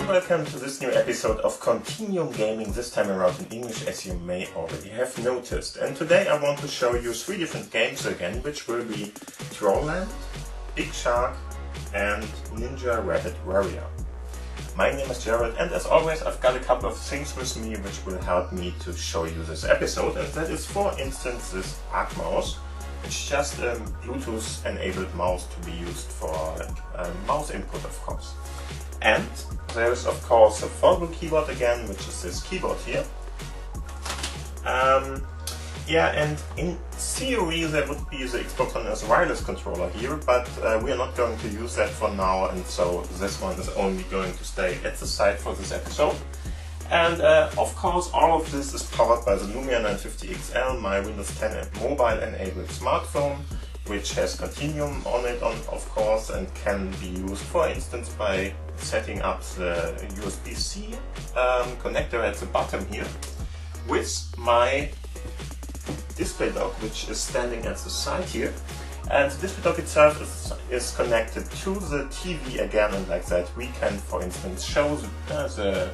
and welcome to this new episode of Continuum Gaming, this time around in English, as you may already have noticed. And today I want to show you 3 different games again, which will be Trollland, Big Shark and Ninja Rabbit Warrior. My name is Jared, and as always I've got a couple of things with me which will help me to show you this episode, and that is, for instance, this Arc mouse. It's just a Bluetooth enabled mouse to be used for mouse input, of course. And there's of course a foldable keyboard again, which is this keyboard here. And in theory there would be the Xbox One as wireless controller here, but we are not going to use that for now, and so this one is only going to stay at the side for this episode. And of course all of this is powered by the Lumia 950 XL, my Windows 10 mobile enabled smartphone, which has Continuum on it, of course, and can be used, for instance, by setting up the USB-C connector at the bottom here with my display dock, which is standing at the side here. And the display dock itself is connected to the TV again, and like that we can, for instance, show the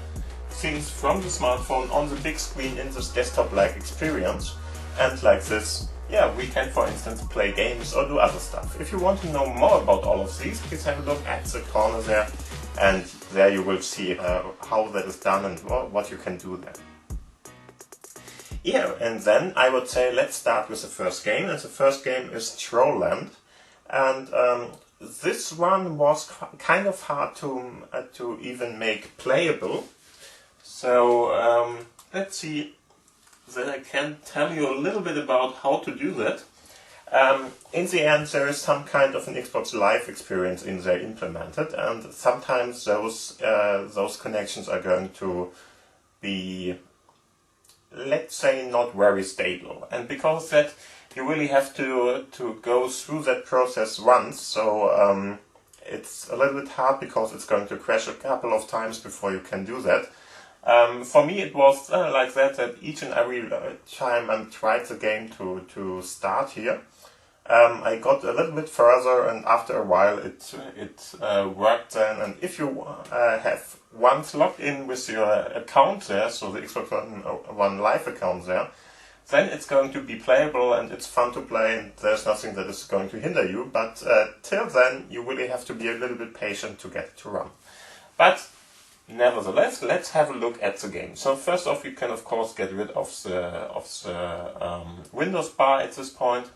things from the smartphone on the big screen in this desktop-like experience. And like this, we can, for instance, play games or do other stuff. If you want to know more about all of these, please have a look at the corner there, and there you will see how that is done and what you can do there. And then I would say let's start with the first game, and the first game is Trollland. And this one was kind of hard to even make playable. So let's see that I can tell you a little bit about how to do that. In the end, there is some kind of an Xbox Live experience in there implemented, and sometimes those connections are going to be, let's say, not very stable. And because that, you really have to go through that process once, so it's a little bit hard because it's going to crash a couple of times before you can do that. For me it was like that each and every time I tried the game to start here, I got a little bit further, and after a while it worked then. And if you have once logged in with your account there, so the Xbox One Live account there, then it's going to be playable and it's fun to play, and there's nothing that is going to hinder you. But till then you really have to be a little bit patient to get it to run. But nevertheless, let's have a look at the game. So first off, you can of course get rid of the Windows bar at this point.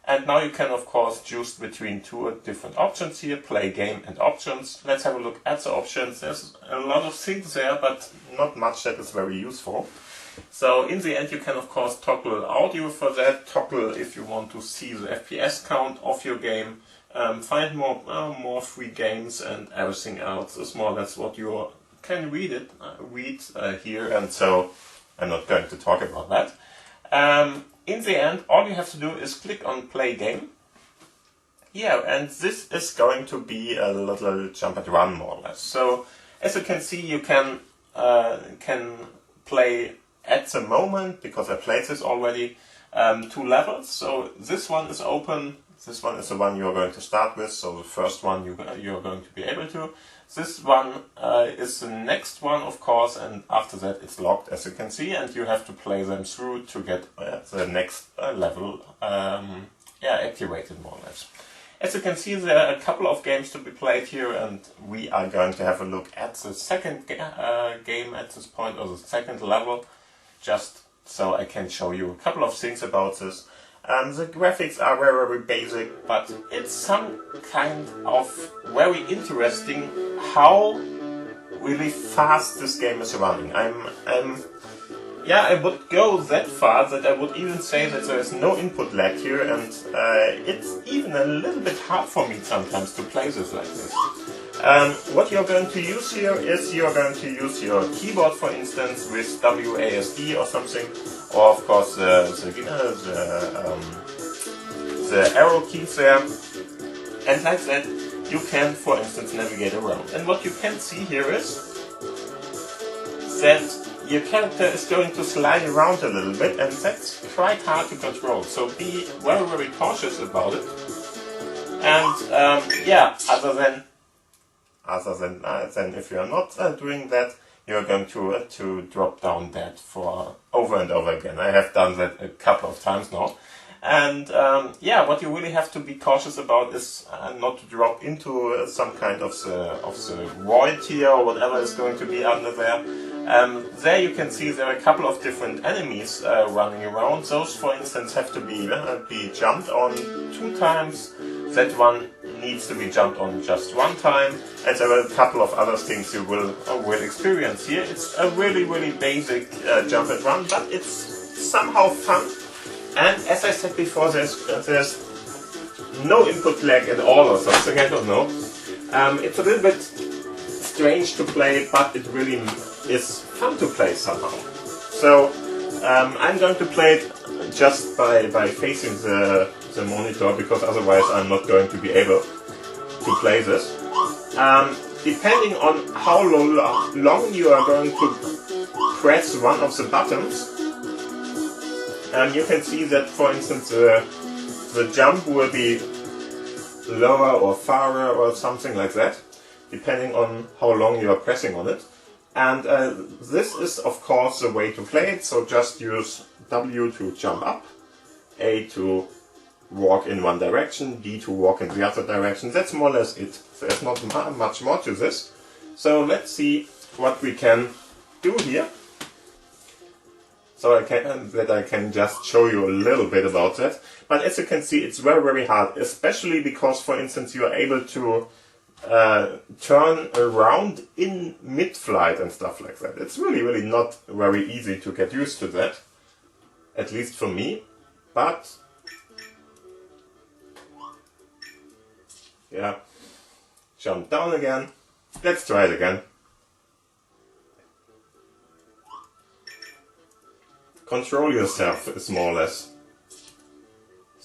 And now you can of course choose between 2 different options here, play game and options. Let's have a look at the options. There's a lot of things there, but not much that is very useful. So in the end you can of course toggle audio for that, toggle if you want to see the FPS count of your game, find more free games, and everything else is more or less what you can read here, and so I'm not going to talk about that. In the end, all you have to do is click on play game. And this is going to be a little jump and run, more or less. So as you can see, you can play at the moment, because I played this already, 2 levels. So this one is open. This one is the one you are going to start with, so the first one you are going to be able to. This one is the next one, of course, and after that it's locked, as you can see, and you have to play them through to get the next level activated, more or less. As you can see, there are a couple of games to be played here, and we are going to have a look at the second game at this point, or the second level, just so I can show you a couple of things about this. The graphics are very, very basic, but it's some kind of very interesting how really fast this game is running. I would go that far that I would even say that there is no input lag here, and it's even a little bit hard for me sometimes to play this like this. What you're going to use here is you're going to use your keyboard, for instance, with WASD or something, or of course the arrow keys there, and like that you can, for instance, navigate around. And what you can see here is that your character is going to slide around a little bit, and that's quite hard to control, so be very, very cautious about it. And other other than if you are not doing that, you are going to drop down dead for over and over again. I have done that a couple of times now. And yeah, what you really have to be cautious about is not to drop into some kind of the void here or whatever is going to be under there. There you can see there are a couple of different enemies running around. Those, for instance, have to be jumped on 2 times. That one needs to be jumped on just 1 time. And there are a couple of other things you will experience here. It's a really, really basic jump and run, but it's somehow fun. And as I said before, there's no input lag at all or something, I don't know. It's a little bit strange to play, but it really is fun to play somehow. So I'm going to play it just by facing the monitor, because otherwise I'm not going to be able to play this. Depending on how long you are going to press one of the buttons, you can see that, for instance, the jump will be lower or farther or something like that, depending on how long you are pressing on it. And this is, of course, the way to play it. So just use W to jump up, A to walk in one direction, D to walk in the other direction. That's more or less it. There's not much more to this. So let's see what we can do here. So I can just show you a little bit about that. But as you can see, it's very, very hard, especially because, for instance, you are able to turn around in mid-flight and stuff like that. It's really, really not very easy to get used to that, at least for me. But yeah, jump down again. Let's try it again. Control yourself is more or less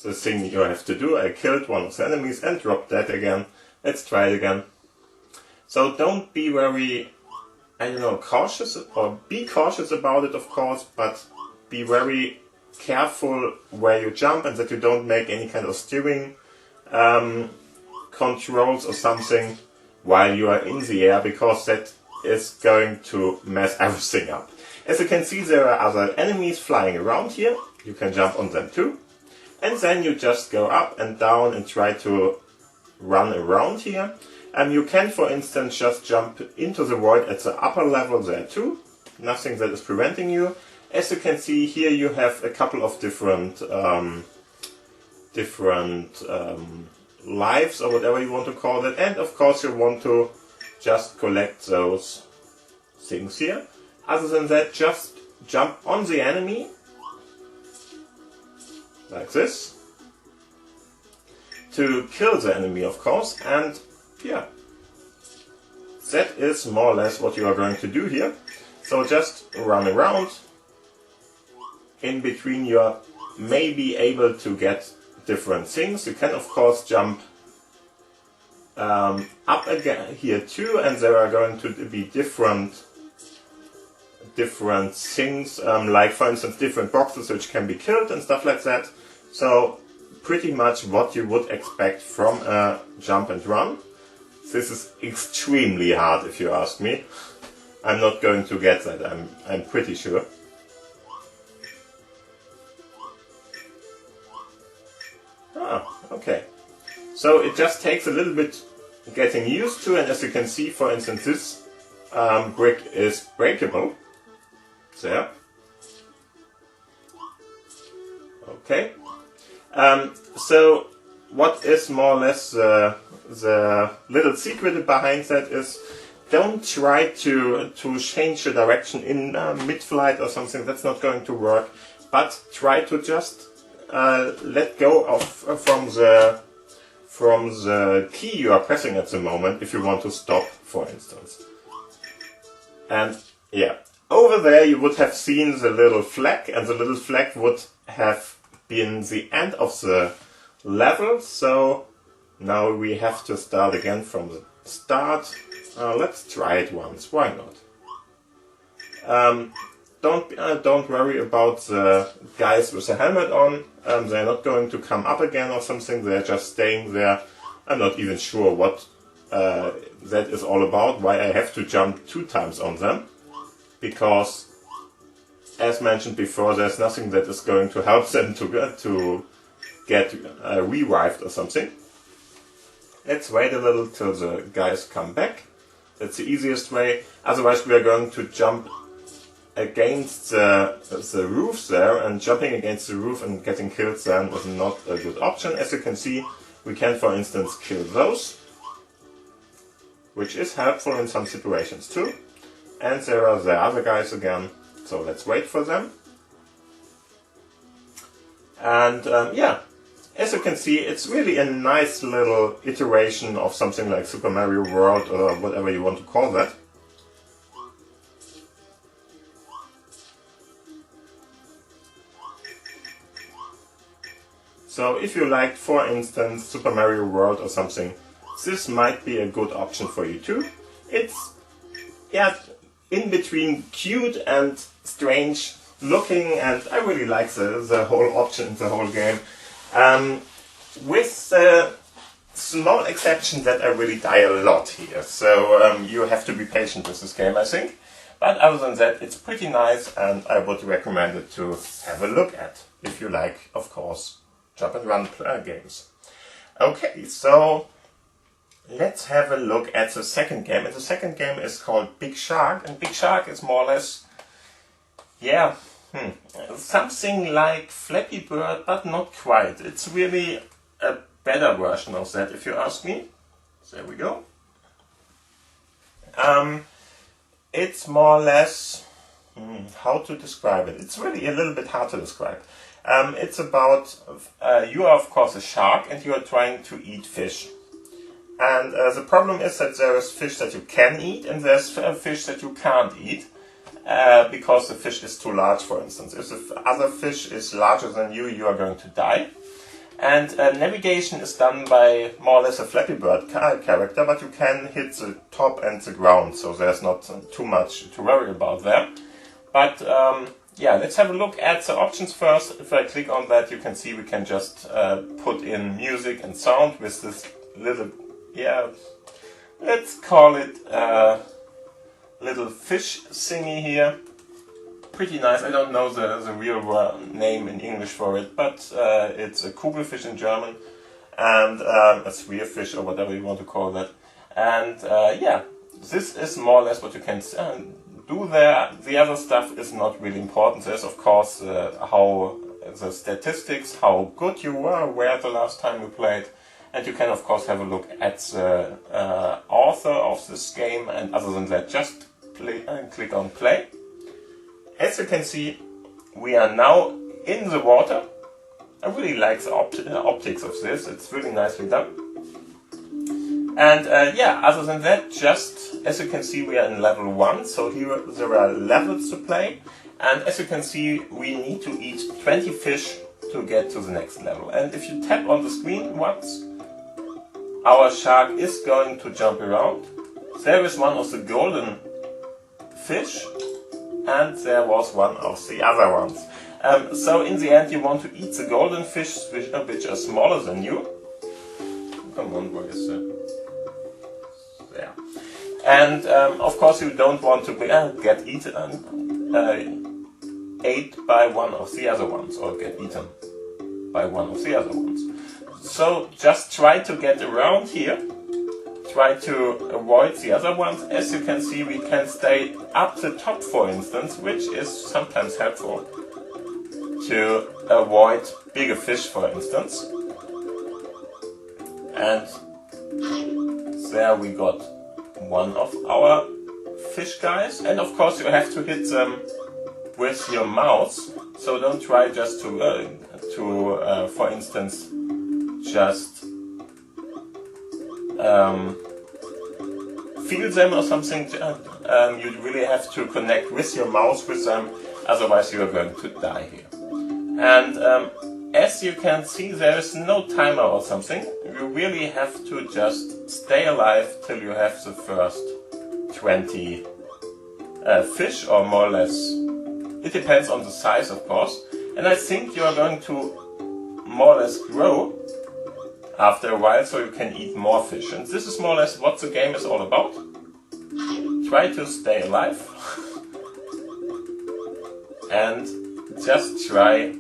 the thing you have to do. I killed one of the enemies and dropped that again. Let's try it again. So don't be very, I don't know, cautious, or be cautious about it, of course, but be very careful where you jump and that you don't make any kind of steering controls or something while you are in the air, because that is going to mess everything up. As you can see, there are other enemies flying around here. You can jump on them too. And then you just go up and down and try to run around here. And you can, for instance, just jump into the void at the upper level there too. Nothing that is preventing you. As you can see here, you have a couple of different lives, or whatever you want to call it. And of course you want to just collect those things here. Other than that, just jump on the enemy, like this, to kill the enemy, of course. And yeah, that is more or less what you are going to do here. So just run around. In between you are maybe able to get different things. You can, of course, jump up again here too, and there are going to be different things, like, for instance, different boxes which can be killed and stuff like that. So pretty much what you would expect from a jump and run. This is extremely hard, if you ask me. I'm not going to get that, I'm pretty sure. Okay. So it just takes a little bit getting used to, and as you can see, for instance, this brick is breakable. There. Okay. So what is more or less the little secret behind that is, don't try to change the direction in mid-flight or something. That's not going to work. But try to just let go of from the key you are pressing at the moment if you want to stop, for instance. And yeah, over there you would have seen the little flag, and the little flag would have been the end of the level. So now we have to start again from the start. Let's try it once. Why not? Don't worry about the guys with the helmet on. They're not going to come up again or something. They're just staying there. I'm not even sure what that is all about, why I have to jump 2 times on them, because as mentioned before, there's nothing that is going to help them to get revived or something. Let's wait a little till the guys come back. That's the easiest way. Otherwise we are going to jump against the roof there, and jumping against the roof and getting killed then is not a good option. As you can see, we can for instance kill those, which is helpful in some situations too. And there are the other guys again, so let's wait for them. And yeah, as you can see, it's really a nice little iteration of something like Super Mario World or whatever you want to call that. So if you liked, for instance, Super Mario World or something, this might be a good option for you too. It's, yeah, in between cute and strange looking, and I really like the whole option, the whole game. With the small exception that I really die a lot here, so you have to be patient with this game, I think. But other than that, it's pretty nice, and I would recommend it to have a look at, if you like, of course, jump and run games. Okay, so let's have a look at the second game. And the second game is called Big Shark, and Big Shark is more or less, yeah, something like Flappy Bird, but not quite. It's really a better version of that, if you ask me. There we go. It's more or less, how to describe it? It's really a little bit hard to describe. It's about, you are of course a shark and you are trying to eat fish. And the problem is that there is fish that you can eat and there's fish that you can't eat. Because the fish is too large, for instance. If the other fish is larger than you, you are going to die. And navigation is done by more or less a Flappy Bird character, but you can hit the top and the ground, so there's not too much to worry about there. But yeah, let's have a look at the options first. If I click on that, you can see we can just put in music and sound with this little, yeah, let's call it little fish thingy here. Pretty nice. I don't know the real name in English for it, but it's a Kugelfisch in German, and a Spearfish or whatever you want to call that. And yeah, this is more or less what you can do there. The other stuff is not really important. There's of course how the statistics, how good you were the last time you played. And you can of course have a look at the author of this game, and other than that just click on play. As you can see, we are now in the water. I really like the optics of this, it's really nicely done. And yeah, other than that, just as you can see, we are in level 1, so here there are levels to play. And as you can see, we need to eat 20 fish to get to the next level. And if you tap on the screen once, our shark is going to jump around. There is one of the golden fish, and there was one of the other ones. So in the end you want to eat the golden fish which are smaller than you. Come on, where is it? There. And of course you don't want to get eaten, ate by one of the other ones, or get eaten by one of the other ones. So just try to get around here. Try to avoid the other ones. As you can see, we can stay up the top, for instance, which is sometimes helpful to avoid bigger fish, for instance. And there we got one of our fish guys. And of course you have to hit them with your mouse. So don't try just to for instance, just feel them or something. You really have to connect with your mouse with them, otherwise you are going to die here. And as you can see, there is no timer or something. You really have to just stay alive till you have the first 20 fish, or more or less. It depends on the size, of course. And I think you are going to more or less grow after a while, so you can eat more fish. And this is more or less what the game is all about. Try to stay alive and just try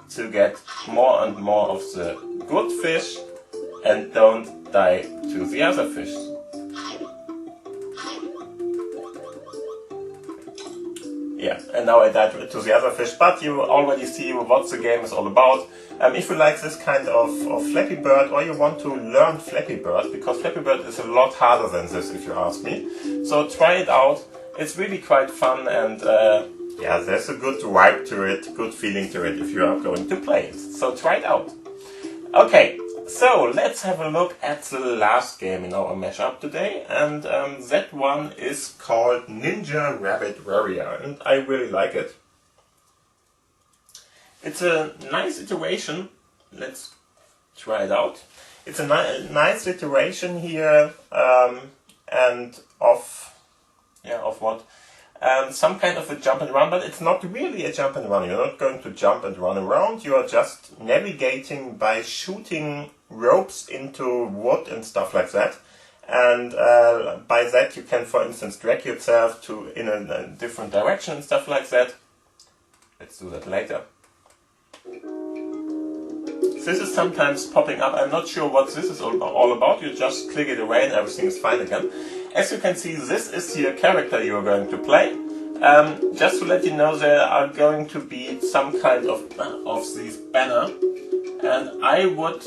to get more and more of the good fish and don't die to the other fish. Yeah, and now I died to the other fish, but you already see what the game is all about. If you like this kind of Flappy Bird, or you want to learn Flappy Bird, because Flappy Bird is a lot harder than this if you ask me, so try it out. It's really quite fun, and yeah, there's a good vibe to it, good feeling to it if you are going to play it. So try it out. Okay, so let's have a look at the last game in our mashup today, and that one is called Ninja Rabbit Warrior, and I really like it. It's a nice iteration. Let's try it out. It's a nice iteration here, and of what? Some kind of a jump and run, but it's not really a jump and run. You're not going to jump and run around. You are just navigating by shooting ropes into wood and stuff like that. And by that you can, for instance, drag yourself in a different direction and stuff like that. Let's do that later. This is sometimes popping up. I'm not sure what this is all about. You just click it away and everything is fine again. As you can see, this is the character you are going to play. Just to let you know, there are going to be some kind of these banner, and I would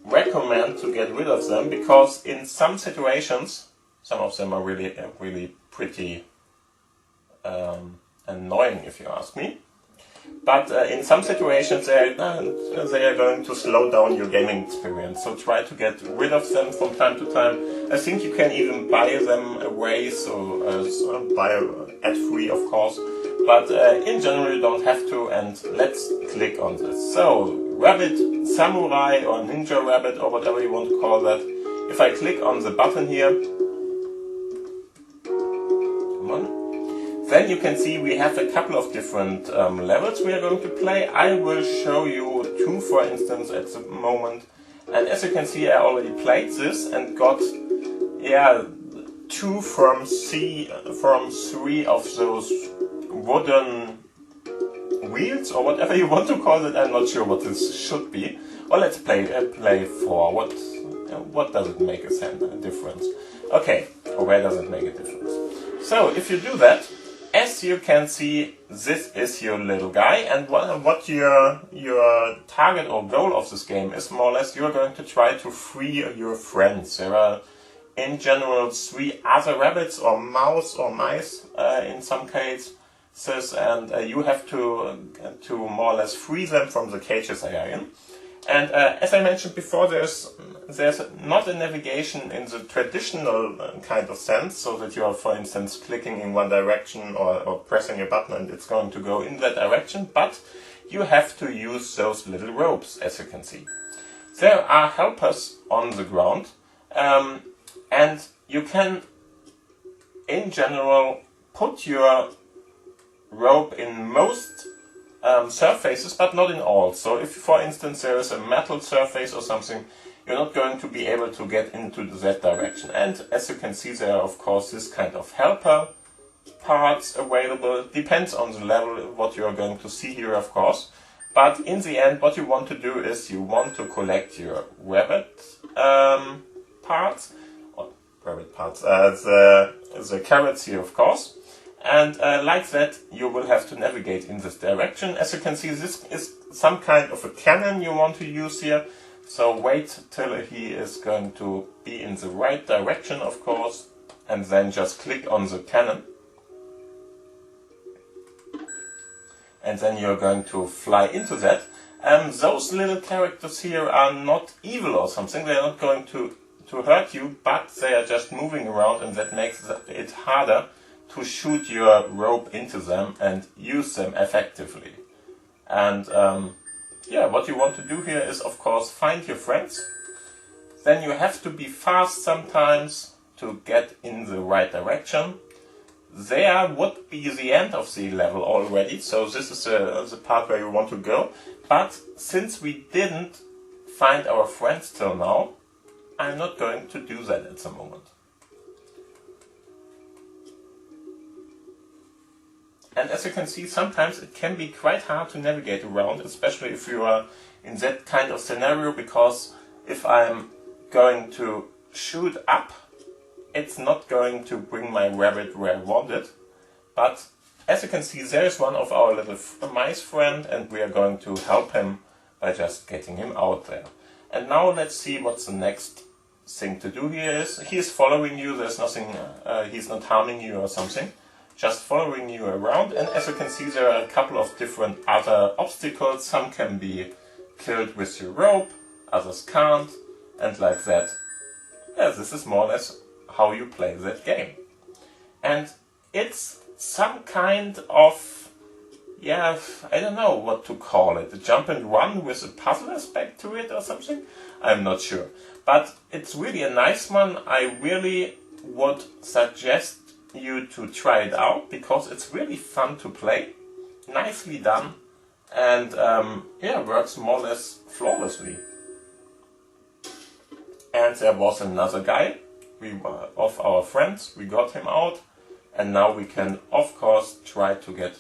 recommend to get rid of them, because in some situations, some of them are really pretty annoying if you ask me. But in some situations they are going to slow down your gaming experience, so try to get rid of them from time to time. I think you can even buy them away, so buy ad-free of course, but in general you don't have to, and let's click on this. So, Rabbit Samurai or Ninja Rabbit or whatever you want to call that. If I click on the button here, come on. Then you can see we have a couple of different levels we are going to play. I will show you two, for instance, at the moment. And as you can see, I already played this and got, yeah, 2 from 3 of those wooden wheels, or whatever you want to call it. I'm not sure what this should be. Well, let's play 4. What does it make a difference? Okay, or where does it make a difference? So if you do that, as you can see, this is your little guy, and what your target or goal of this game is, more or less, you're going to try to free your friends. There are, in general, 3 other rabbits or mouse or mice in some cases, and you have to more or less free them from the cages they are in. And as I mentioned before, there's not a navigation in the traditional kind of sense, so that you are, for instance, clicking in one direction or pressing a button and it's going to go in that direction, but you have to use those little ropes, as you can see. There are helpers on the ground, and you can, in general, put your rope in most surfaces, but not in all. So if, for instance, there is a metal surface or something, you're not going to be able to get into that direction. And as you can see, there are, of course, this kind of helper parts available. Depends on the level what you are going to see here, of course. But in the end, what you want to do is you want to collect your rabbit parts, the carrots here, of course. And like that, you will have to navigate in this direction. As you can see, this is some kind of a cannon you want to use here. So wait till he is going to be in the right direction, of course, and then just click on the cannon. And then you're going to fly into that. Those little characters here are not evil or something. They are not going to hurt you, but they are just moving around, and that makes it harder to shoot your rope into them and use them effectively. And yeah, what you want to do here is, of course, find your friends. Then you have to be fast sometimes to get in the right direction. There would be the end of the level already, so this is the part where you want to go. But since we didn't find our friends till now, I'm not going to do that at the moment. And as you can see, sometimes it can be quite hard to navigate around, especially if you are in that kind of scenario, because if I'm going to shoot up, it's not going to bring my rabbit where I want it. But as you can see, there is one of our little mice friend, and we are going to help him by just getting him out there. And now let's see what the next thing to do here is. He is following you, there's nothing, he's not harming you or something. Just following you around, and as you can see, there are a couple of different other obstacles. Some can be killed with your rope, others can't, and like that. Yeah, this is more or less how you play that game. And it's some kind of, yeah, I don't know what to call it, a jump and run with a puzzle aspect to it or something? I'm not sure. But it's really a nice one. I really would suggest you to try it out, because it's really fun to play, nicely done, and yeah, works more or less flawlessly. And there was another guy of our friends, we got him out, and now we can of course try to get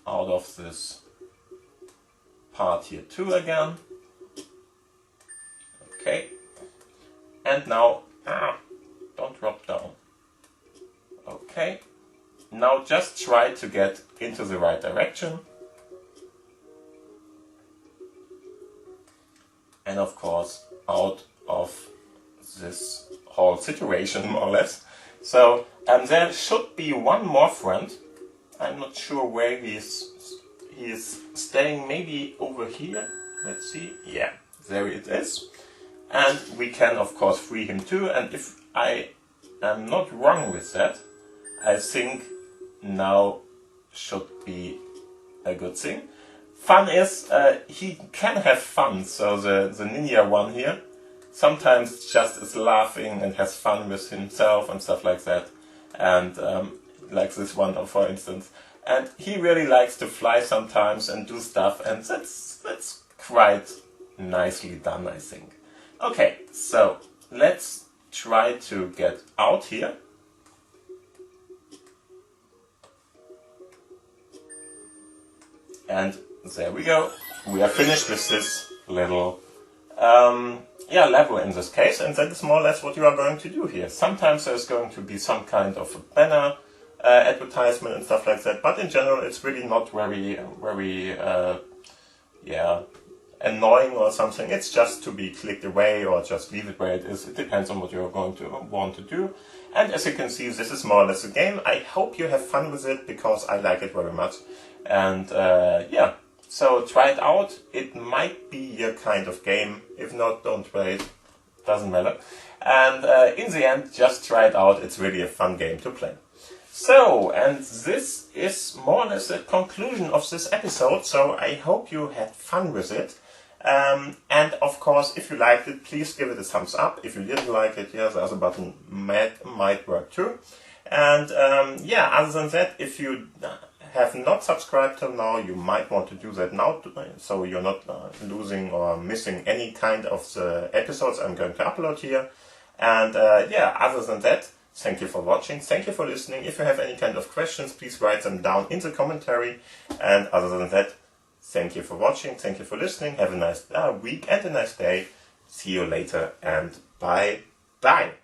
out of this part here too again. Okay, and now don't drop down. Okay, now just try to get into the right direction. And of course out of this whole situation, more or less. So, and there should be one more friend. I'm not sure where he is staying, maybe over here. Let's see. Yeah, there it is. And we can of course free him too. And if I am not wrong with that, I think now should be a good thing. Fun is, he can have fun, so the ninja one here sometimes just is laughing and has fun with himself and stuff like that. And like this one for instance. And he really likes to fly sometimes and do stuff, and that's quite nicely done, I think. Okay, so let's try to get out here. And there we go. We are finished with this little level in this case, and that is more or less what you are going to do here. Sometimes there's going to be some kind of a banner advertisement and stuff like that, but in general it's really not very annoying or something. It's just to be clicked away or just leave it where it is. It depends on what you're going to want to do. And as you can see, this is more or less a game. I hope you have fun with it, because I like it very much. And yeah, so try it out. It might be your kind of game. If not, don't wait. Doesn't matter. And in the end, just try it out. It's really a fun game to play. So, and this is more or less the conclusion of this episode. So I hope you had fun with it. And of course, if you liked it, please give it a thumbs up. If you didn't like it, yeah, the other button might work too. And yeah, other than that, if you have not subscribed till now, you might want to do that now, so you're not losing or missing any kind of the episodes I'm going to upload here. And yeah, other than that, thank you for watching, thank you for listening. If you have any kind of questions, please write them down in the commentary. And other than that, thank you for watching, thank you for listening, have a nice week and a nice day. See you later, and bye bye.